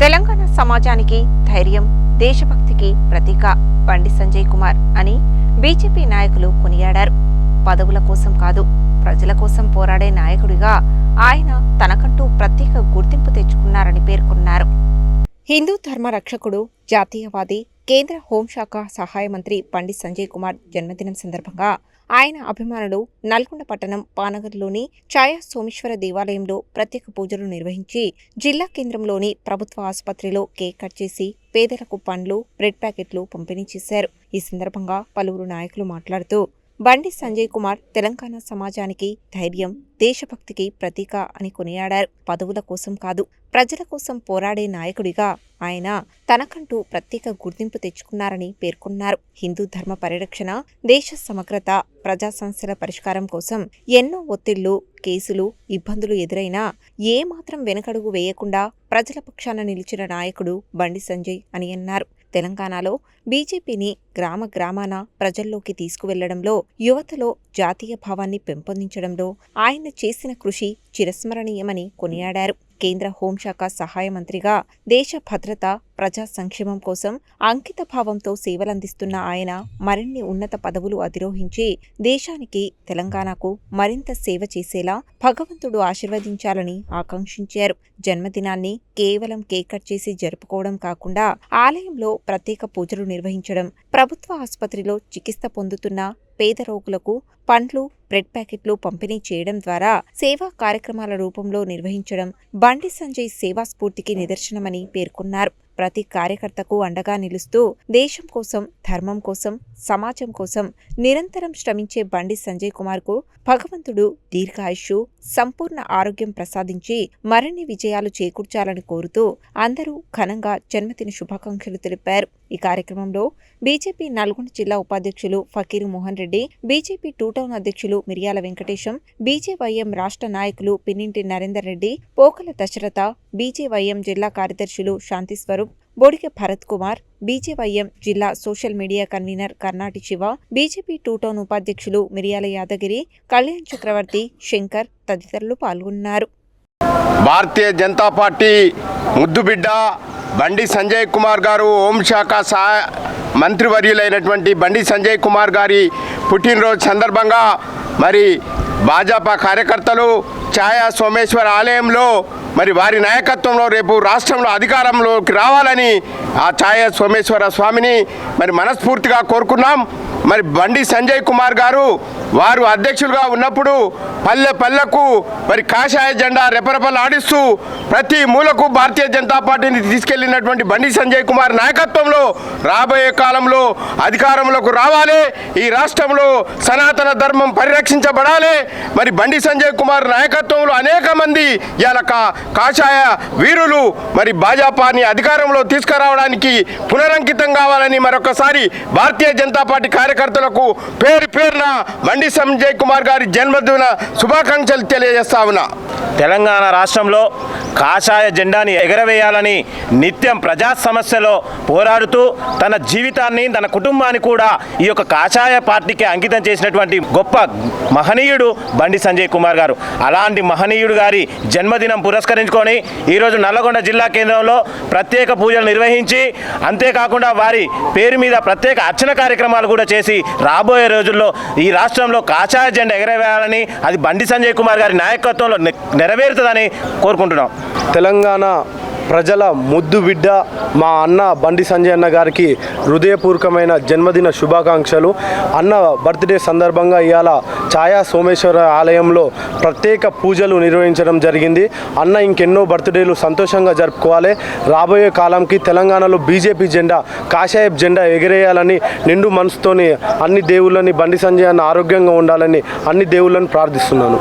తెలంగాణ సమాజానికి ధైర్యం, దేశభక్తికి ప్రతీక బండి సంజయ్ కుమార్ అని బీజేపీ నాయకులు కొనియాడారు. పదవుల కోసం కాదు, ప్రజల కోసం పోరాడే నాయకుడిగా ఆయన తనకంటూ ప్రత్యేక గుర్తింపు తెచ్చుకున్నారని పేర్కొన్నారు. హిందూ ధర్మ రక్షకుడు, జాతీయవాది, కేంద్ర హోంశాఖ సహాయ మంత్రి బండి సంజయ్ కుమార్ జన్మదినం సందర్భంగా ఆయన అభిమానులు నల్గొండ పట్టణం పానగర్లోని ఛాయా సోమేశ్వర దేవాలయంలో ప్రత్యేక పూజలు నిర్వహించి జిల్లా కేంద్రంలోని ప్రభుత్వ ఆసుపత్రిలో కేక్ కట్ చేసి పేదలకు పండ్లు, బ్రెడ్ ప్యాకెట్లు పంపిణీ చేశారు. ఈ సందర్భంగా పలువురు నాయకులు మాట్లాడుతూ బండి సంజయ్ కుమార్ తెలంగాణ సమాజానికి ధైర్యం, దేశభక్తికి ప్రతీక అని కొనియాడారు. పదవుల కోసం కాదు, ప్రజల కోసం పోరాడే నాయకుడిగా ఆయన తనకంటూ ప్రత్యేక గుర్తింపు తెచ్చుకున్నారని పేర్కొన్నారు. హిందూ ధర్మ పరిరక్షణ, దేశ సమగ్రత, ప్రజా సమస్యల పరిష్కారం కోసం ఎన్నో ఒత్తిళ్లు, కేసులు, ఇబ్బందులు ఎదురైనా ఏమాత్రం వెనకడుగు వేయకుండా ప్రజల పక్షాన నిలిచిన నాయకుడు బండి సంజయ్ అని అన్నారు. తెలంగాణలో బీజేపీని గ్రామ గ్రామాన ప్రజల్లోకి తీసుకువెళ్లడంలో, యువతలో జాతీయ భావాన్ని పెంపొందించడంలో ఆయన చేసిన కృషి చిరస్మరణీయమని కొనియాడారు. కేంద్ర హోంశాఖ సహాయ మంత్రిగా దేశ భద్రత, ప్రజా సంక్షేమం కోసం అంకిత భావంతో సేవలందిస్తున్న ఆయన మరిన్ని ఉన్నత పదవులు అధిరోహించి దేశానికి, తెలంగాణకు మరింత సేవ చేసేలా భగవంతుడు ఆశీర్వదించాలని ఆకాంక్షించారు. జన్మదినాన్ని కేవలం కేక్ కట్ చేసి జరుపుకోవడం కాకుండా ఆలయంలో ప్రత్యేక పూజలు నిర్వహించడం, ప్రభుత్వ ఆసుపత్రిలో చికిత్స పొందుతున్న పేద రోగులకు పండ్లు, బ్రెడ్ ప్యాకెట్లు పంపిణీ చేయడం ద్వారా సేవా కార్యక్రమాల రూపంలో నిర్వహించడం బండి సంజయ్ సేవా స్ఫూర్తికి నిదర్శనమని పేర్కొన్నారు. ప్రతి కార్యకర్తకు అండగా నిలుస్తూ దేశం కోసం, ధర్మం కోసం, సమాజం కోసం నిరంతరం శ్రమించే బండి సంజయ్ కుమార్కు భగవంతుడు దీర్ఘాయుష్షు, సంపూర్ణ ఆరోగ్యం ప్రసాదించి మరిన్ని విజయాలు చేకూర్చాలని కోరుతూ అందరూ ఘనంగా జన్మదిన శుభాకాంక్షలు తెలిపారు. ఈ కార్యక్రమంలో బీజేపీ నల్గొండ జిల్లా ఉపాధ్యక్షులు Fakiru Mohan Reddy, BJP two town అధ్యక్షులు మిర్యాల వెంకటేశం, బీజేవైఎం రాష్ట్ర నాయకులు పిన్నింటి నరేందర్ రెడ్డి, పోకల దశరథ, బీజేవైఎం జిల్లా కార్యదర్శులు శాంతిస్వరూప్, బొడిగె భరత్ కుమార్, బీజేవైఎం జిల్లా social media convener Karnati Shiva, BJP two town ఉపాధ్యక్షులు మిర్యాల యాదగిరి, కళ్యాణ్ చక్రవర్తి, శంకర్ తదితరులు పాల్గొన్నారు. భారతీయ జనతా పార్టీ ముద్దుబిడ్డ బండి సంజయ్ కుమార్ గారు, హోంశాఖ మంత్రివర్యులైనటువంటి బండి సంజయ్ కుమార్ గారి పుట్టినరోజు సందర్భంగా మరి భాజపా కార్యకర్తలు ఛాయా సోమేశ్వర ఆలయంలో మరి వారి నాయకత్వంలో రేపు రాష్ట్రంలో అధికారంలోకి రావాలని ఆ ఛాయా సోమేశ్వర స్వామిని మరి మనస్ఫూర్తిగా కోరుకున్నాం. మరి బండి సంజయ్ కుమార్ గారు వారు అధ్యక్షులుగా ఉన్నప్పుడు పల్లె పల్లెకు మరి కాషాయ జెండా రెపరెపలాడిస్తూ ప్రతి మూలకు భారతీయ జనతా పార్టీని తీసుకెళ్లినటువంటి బండి సంజయ్ కుమార్ నాయకత్వంలో రాబోయే కాలంలో అధికారంలోకి రావాలి, ఈ రాష్ట్రంలో సనాతన ధర్మం పరిరక్షించబడాలి. మరి బండి సంజయ్ కుమార్ నాయకత్వంలో అనేక మంది ఇవాళ కాషాయ వీరులు మరి భాజపాని అధికారంలో తీసుకురావడానికి పునరంకితం కావాలని మరొకసారి భారతీయ జనతా పార్టీ కార్యకర్తలకు పేరు పేరున బండి సంజయ్ కుమార్ గారి జన్మదిన శుభాకాంక్షలు తెలియజేస్తా ఉన్నా. తెలంగాణ రాష్ట్రంలో కాషాయ జెండాని ఎగరవేయాలని నిత్యం ప్రజా సమస్యలో పోరాడుతూ తన జీవితాన్ని, తన కుటుంబాన్ని కూడా ఈ యొక్క కాషాయ పార్టీకి అంకితం చేసినటువంటి గొప్ప మహనీయుడు బండి సంజయ్ కుమార్ గారు. అలాంటి మహనీయుడు గారి జన్మదినం పురస్కరించుకొని ఈరోజు నల్లగొండ జిల్లా కేంద్రంలో ప్రత్యేక పూజలు నిర్వహించి, అంతేకాకుండా వారి పేరు మీద ప్రత్యేక అర్చన కార్యక్రమాలు కూడా చేసి రాబోయే రోజుల్లో ఈ రాష్ట్రంలో కాషాయ జెండా ఎగరవేయాలని అది బండి సంజయ్ కుమార్ గారి నాయకత్వంలో నెరవేరుతుందని కోరుకుంటున్నాం. తెలంగాణ ప్రజల ముద్దు బిడ్డ మా అన్న బండి సంజయ్ అన్న గారికి హృదయపూర్వకమైన జన్మదిన శుభాకాంక్షలు. అన్న బర్త్డే సందర్భంగా ఇవాళ ఛాయా సోమేశ్వర ఆలయంలో ప్రత్యేక పూజలు నిర్వహించడం జరిగింది. అన్న ఇంకెన్నో బర్త్డేలు సంతోషంగా జరుపుకోవాలి. రాబోయే కాలంకి తెలంగాణలో బీజేపీ జెండా, కాషాయ జెండా ఎగిరేయాలని నిండు మనసుతోని అన్ని దేవుళ్ళని బండి సంజయ్ అన్న ఆరోగ్యంగా ఉండాలని అన్ని దేవుళ్ళని ప్రార్థిస్తున్నాను.